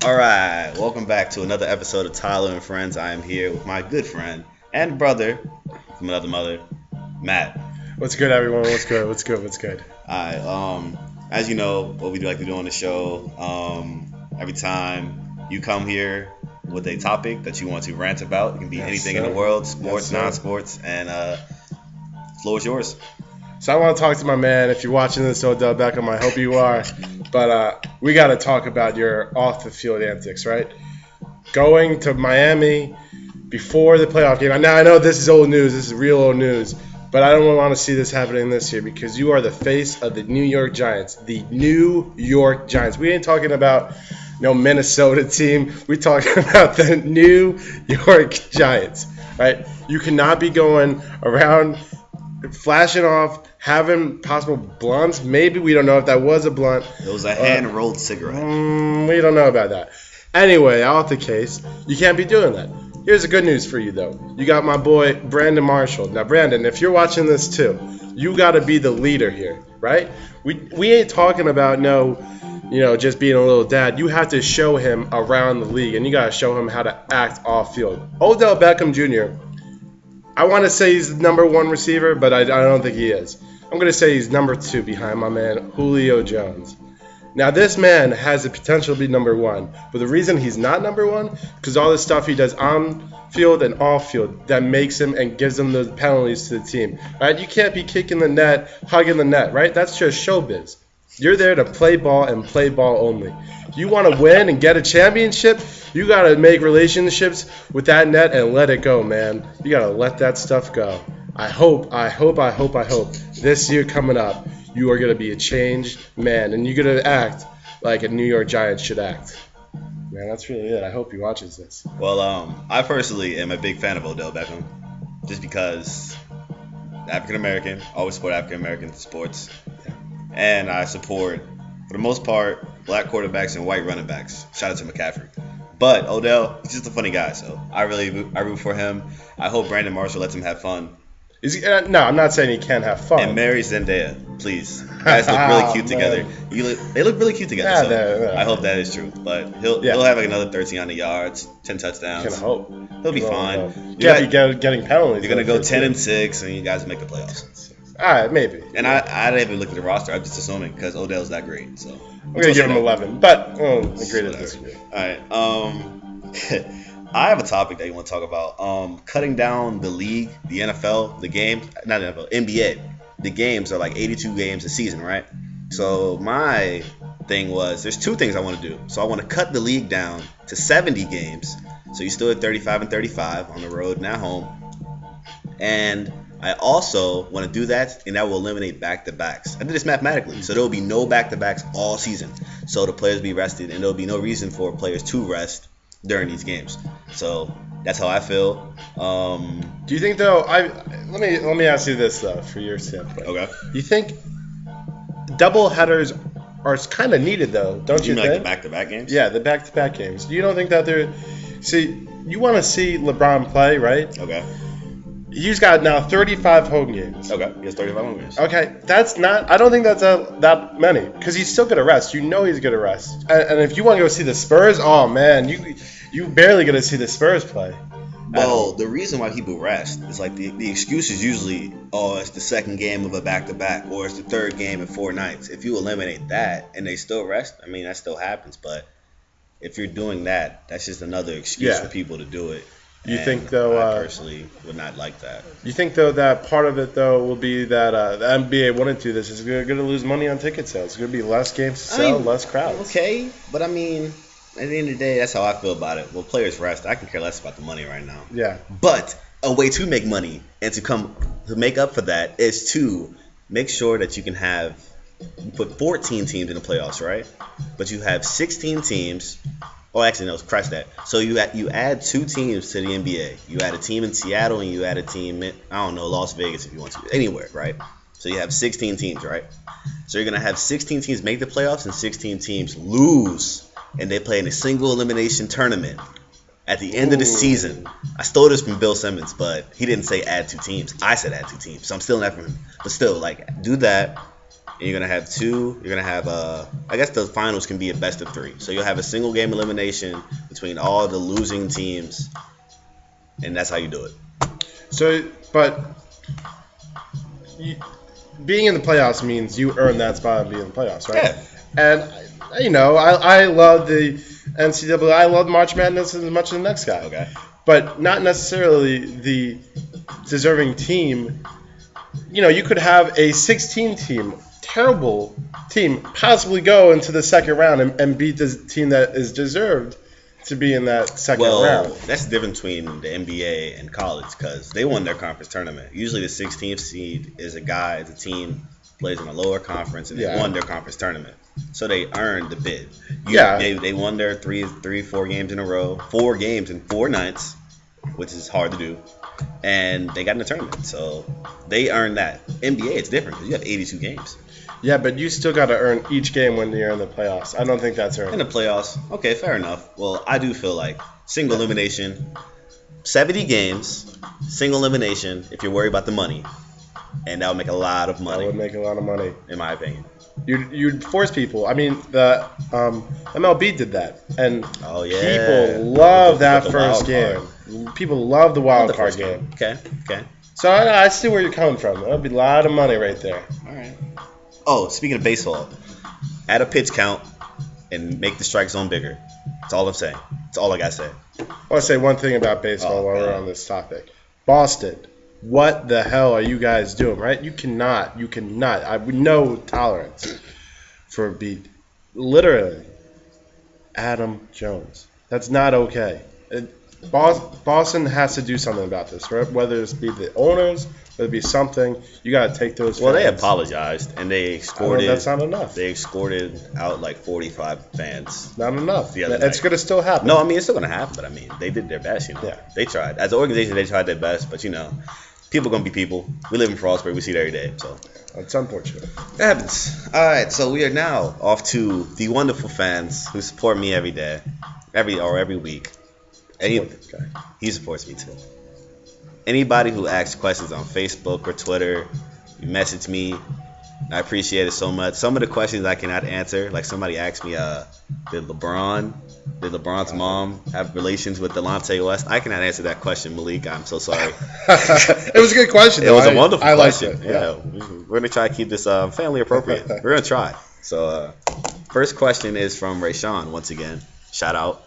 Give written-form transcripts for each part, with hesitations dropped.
All right, welcome back to another episode of Tyler and Friends. I am here with my good friend and brother from another mother, Matt. What's good, everyone? What's good? All right, as you know, what we like to do on the show, every time you come here with a topic that you want to rant about, it can be anything in the world, sports, non-sports, and the floor is yours. So I want to talk to my man. If you're watching this, Odell Beckham, I hope you are. But we got to talk about your off-the-field antics, right? Going to Miami before the playoff game. Now, I know this is old news. This is real old news. But I don't want to see this happening this year because you are the face of the New York Giants. The New York Giants. We ain't talking about no Minnesota team. We're talking about the New York Giants, right? You cannot be going around flashing off, having possible blunts. Maybe we don't know if that was a blunt. It was a hand-rolled cigarette. We don't know about that. Anyway, off the case, you can't be doing that. Here's the good news for you, though. You got my boy, Brandon Marshall. Now, Brandon, if you're watching this, too, you got to be the leader here, right? We ain't talking about, just being a little dad. You have to show him around the league, and you got to show him how to act off-field. Odell Beckham Jr., I want to say he's the number one receiver, but I don't think he is. I'm going to say he's number 2 behind my man, Julio Jones. Now, this man has the potential to be number 1, but the reason he's not number 1 because all the stuff he does on field and off field that makes him and gives him the penalties to the team. Right? You can't be kicking the net, hugging the net, right? That's just showbiz. You're there to play ball and play ball only. You want to win and get a championship, you got to make relationships with that net and let it go, man. You got to let that stuff go. I hope this year coming up, you are going to be a changed man, and you're going to act like a New York Giants should act. Man, that's really it. I hope he watches this. Well, I personally am a big fan of Odell Beckham, just because African American, always support African American sports, and I support, for the most part, black quarterbacks and white running backs. Shout out to McCaffrey. But Odell, he's just a funny guy, so I root for him. I hope Brandon Marshall lets him have fun. No, I'm not saying he can't have fun. And marry Zendaya, please. You guys look really cute together. They look really cute together. So I hope that is true. But he'll have like another 1,300 yards, 10 touchdowns. Can hope. He'll be fine. You can't be getting penalties. You're gonna go 10-6, and you guys make the playoffs. All right, maybe. And I didn't even look at the roster. I'm just assuming because Odell's that great. So I'm gonna give him 11, but agree to disagree. All right. I have a topic that you want to talk about. Cutting down the league, the NFL, the game, not NFL, NBA. The games are like 82 games a season, right? So my thing was, there's 2 things I want to do. So I want to cut the league down to 70 games. So you still at 35 and 35 on the road and at home. And I also want to do that, and that will eliminate back-to-backs. I did this mathematically. So there will be no back-to-backs all season. So the players will be rested, and there will be no reason for players to rest during these games. So that's how I feel. Do you think though? Let me ask you this though, for your standpoint. Okay. You think doubleheaders are kind of needed though? Don't you think? Like the back-to-back games? Yeah, the back-to-back games. You don't think that they're? See, you want to see LeBron play, right? Okay. He's got now 35 home games. Okay. He has 35 home games. Okay, that's not. I don't think that's that many because he's still gonna rest. You know he's gonna rest. And if you want to go see the Spurs, oh man, you barely gonna see the Spurs play. Well, the reason why people rest is like the excuse is usually, it's the second game of a back-to-back, or it's the third game in 4 nights. If you eliminate that and they still rest, I mean that still happens. But if you're doing that, that's just another excuse for people to do it. You think though? I personally would not like that. You think though that part of it though will be that the NBA wanted to do this is going to lose money on ticket sales. It's going to be less games to sell, less crowds. Okay, but I mean, at the end of the day, that's how I feel about it. Well, players rest. I can care less about the money right now. Yeah. But a way to make money and to make up for that is to make sure that you can have. You put 14 teams in the playoffs, right? But you have 16 teams. Oh, actually, no, scratch that. So you add 2 teams to the NBA. You add a team in Seattle and you add a team in, Las Vegas if you want to. Anywhere, right? So you have 16 teams, right? So you're going to have 16 teams make the playoffs and 16 teams lose. And they play in a single elimination tournament at the end of the season. I stole this from Bill Simmons, but he didn't say add 2 teams. I said add 2 teams. So I'm stealing that from him. But still, do that. and you're gonna have two. You're gonna have I guess the finals can be a best of 3. So you'll have a single game elimination between all the losing teams, and that's how you do it. So, but being in the playoffs means you earn that spot and be in the playoffs, right? Yeah. And you know, I love the NCAA. I love March Madness as much as the next guy. Okay. But not necessarily the deserving team. You know, you could have a 16 team, terrible team, possibly go into the second round and beat the team that is deserved to be in that second round. That's the difference between the NBA and college because they won their conference tournament. Usually the 16th seed is a team plays in a lower conference and they won their conference tournament. So they earned the bid. They won their 4 games in a row, 4 games in 4 nights, which is hard to do. And they got in the tournament. So they earned that. NBA, it's different because you have 82 games. Yeah, but you still got to earn each game when you're in the playoffs. I don't think that's earned. In the playoffs, okay, fair enough. Well, I do feel like single elimination, 70 games, single elimination, if you're worried about the money. And that would make a lot of money. That would make a lot of money. In my opinion. You'd force people. I mean, the MLB did that. And people love that first game. People love the wild card game. Okay. So I see where you're coming from. That would be a lot of money right there. All right. Oh, speaking of baseball, add a pitch count and make the strike zone bigger. That's all I'm saying. That's all I got to say. I want to say one thing about baseball while we're on this topic. Boston, what the hell are you guys doing, right? You cannot. I have no tolerance for literally Adam Jones. That's not okay. Boston has to do something about this, right? Whether it be the owners, whether it be something, you got to take those. Well, they apologized and they escorted. That's not enough. They escorted out like 45 fans. Not enough. It's going to still happen. No, I mean it's still going to happen, but I mean they did their best. Yeah. They tried. As an organization, they tried their best, but people going to be people. We live in Frostburg. We see it every day, so. It's unfortunate. It happens. All right, so we are now off to the wonderful fans who support me every day, every week. He supports me too. Anybody who asks questions on Facebook or Twitter, you message me. I appreciate it so much. Some of the questions I cannot answer, like somebody asked me, did LeBron's mom have relations with Delonte West? I cannot answer that question, Malik. I'm so sorry. It was a good question. It was a wonderful question. Liked it. Yeah. We're gonna try to keep this family appropriate. We're gonna try. So, first question is from Rayshawn once again. Shout out.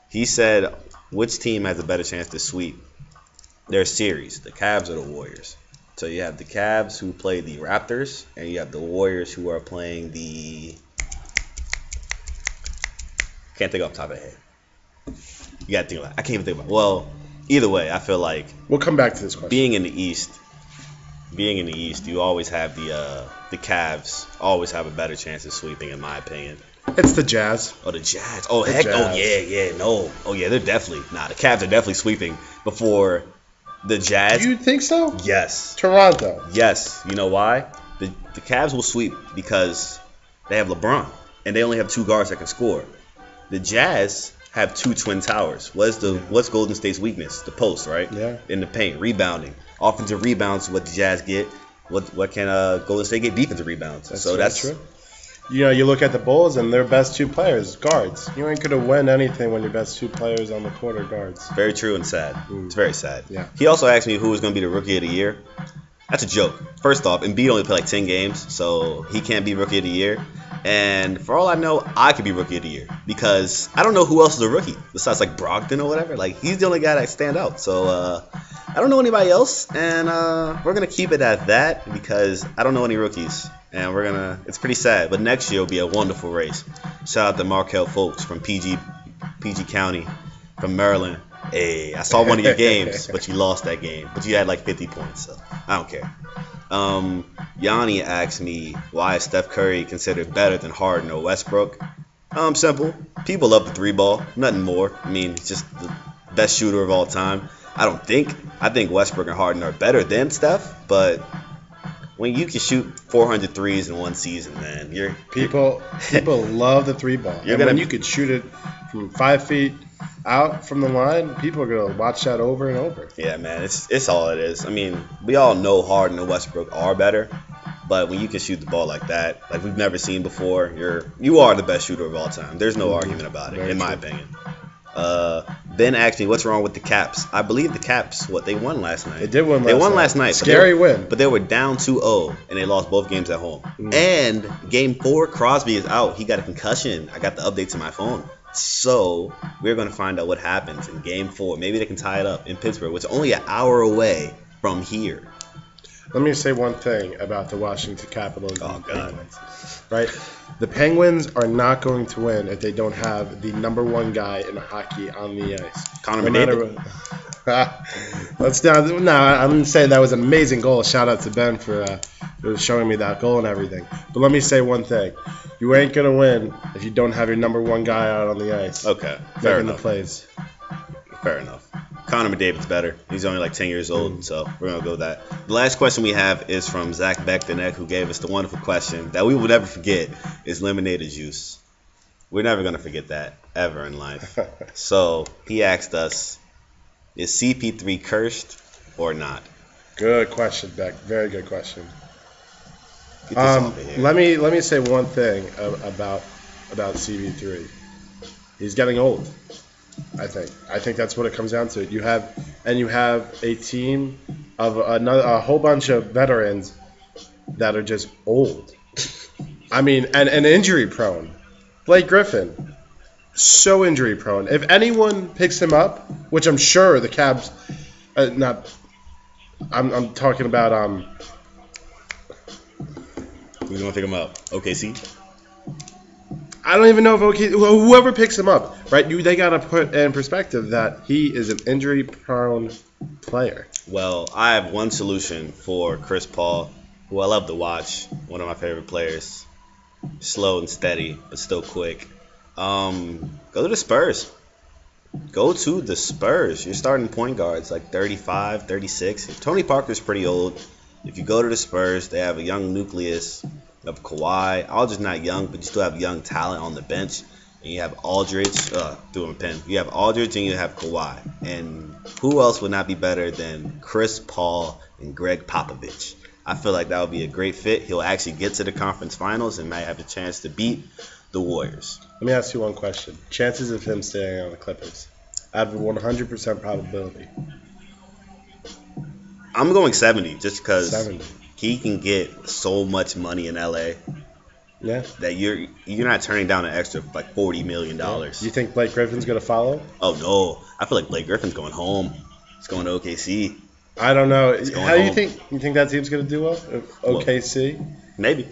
He said, which team has a better chance to sweep their series, the Cavs or the Warriors? So you have the Cavs who play the Raptors, and you have the Warriors who are playing the... Can't think off the top of the head. You got to think about it. I can't even think about it. Well, either way, I feel like... We'll come back to this question. Being in the East, you always have the Cavs always have a better chance of sweeping, in my opinion. It's the Jazz. Oh, the Jazz. Oh, heck. Jazz. Oh, yeah. No. Oh, yeah, they're definitely... the Cavs are definitely sweeping before the Jazz. You think so? Yes. Toronto. Yes. You know why? The Cavs will sweep because they have LeBron, and they only have 2 guards that can score. The Jazz have 2 twin towers. What's Golden State's weakness? The post, right? Yeah. In the paint, rebounding. Offensive rebounds is what the Jazz get. What can Golden State get? Defensive rebounds. That's true. You look at the Bulls and their best 2 players, guards. You ain't gonna win anything when your best 2 players on the court are guards. Very true and sad. It's very sad. Yeah. He also asked me who was gonna be the Rookie of the Year. That's a joke. First off, Embiid only played like 10 games, so he can't be Rookie of the Year. And for all I know, I could be Rookie of the Year because I don't know who else is a rookie besides like Brogdon or whatever. Like he's the only guy that stand out. So I don't know anybody else, and we're gonna keep it at that because I don't know any rookies, and it's pretty sad. But next year will be a wonderful race. Shout out to Markel Folks from PG County, from Maryland. Hey, I saw one of your games, but you lost that game. But you had like 50 points, so I don't care. Yanni asked me why is Steph Curry considered better than Harden or Westbrook. Simple. People love the 3 ball, nothing more. I mean, he's just the best shooter of all time. I think Westbrook and Harden are better than Steph, but when you can shoot 400 threes in one season, man, people love the 3 ball. When you could shoot it from 5 feet out from the line, people are gonna watch that over and over. Yeah, man, it's all it is. I mean, we all know Harden and Westbrook are better, But when you can shoot the ball like that, like we've never seen before, you are the best shooter of all time. There's no argument about it, in my opinion. Ben asked me, what's wrong with the Caps? I believe the Caps, they won last night. They did win last night. They won last night. Scary win. But they were down 2-0, and they lost both games at home. And game 4, Crosby is out. He got a concussion. I got the update to my phone. So we're going to find out what happens in game 4. Maybe they can tie it up in Pittsburgh, which is only an hour away from here. Let me say one thing about the Washington Capitals and the Penguins. Right? The Penguins are not going to win if they don't have the number one guy in hockey on the ice. Connor McDavid. I'm saying that was an amazing goal. Shout out to Ben for showing me that goal and everything. But let me say one thing. You ain't going to win if you don't have your number one guy out on the ice. Okay. Fair enough. The plays. Fair enough. Connor McDavid's better. He's only like 10 years old, so we're going to go with that. The last question we have is from Zach Bechtenek, who gave us the wonderful question that we will never forget, is lemonade or juice. We're never going to forget that, ever in life. So he asked us, is CP3 cursed or not? Good question, Beck. Very good question. Get this off of here. Let me say one thing about CP3. He's getting old. I think that's what it comes down to. You have a team of a whole bunch of veterans that are just old. I mean, and injury prone. Blake Griffin, so injury prone. If anyone picks him up, which I'm sure the Cabs, I'm talking about Who's gonna pick him up? OKC. I don't even know if whoever picks him up, right? They got to put in perspective that he is an injury-prone player. Well, I have one solution for Chris Paul, who I love to watch. One of my favorite players. Slow and steady, but still quick. Go to the Spurs. Go to the Spurs. You're starting point guards like 35, 36. Tony Parker's pretty old. If you go to the Spurs, they have a young nucleus of Kawhi. Aldridge's not young, but you still have young talent on the bench. And you have Aldridge, threw him a pen. You have Aldridge and you have Kawhi. And who else would not be better than Chris Paul and Greg Popovich? I feel like that would be a great fit. He'll actually get to the conference finals and might have a chance to beat the Warriors. Let me ask you one question. Chances of him staying on the Clippers? Out of 100% probability. I'm going 70 just because 70. He can get so much money in LA. Yeah. That you're not turning down an extra like $40 million. Yeah. You think Blake Griffin's going to follow? Oh, no. I feel like Blake Griffin's going home. He's going to OKC. I don't know. How do you think? You think that team's going to do well? OKC? Maybe.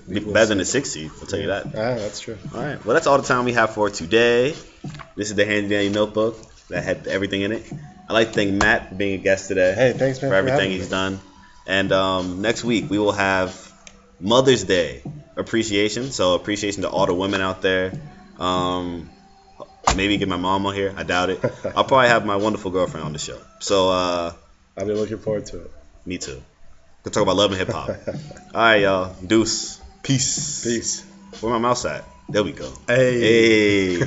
Be better than the 6th seed. I'll tell you that. That's true. All right. Well, that's all the time we have for today. This is the Handy Dandy Notebook that had everything in it. I'd like to thank Matt for being a guest today. Hey, thanks, man, for everything he's done. And next week we will have Mother's Day appreciation. So appreciation to all the women out there. Maybe get my mom on here. I doubt it. I'll probably have my wonderful girlfriend on the show. So I'll be looking forward to it. Me too. We'll talk about love and hip hop. All right, y'all. Deuce. Peace. Peace. Where my mouse at? There we go. Hey.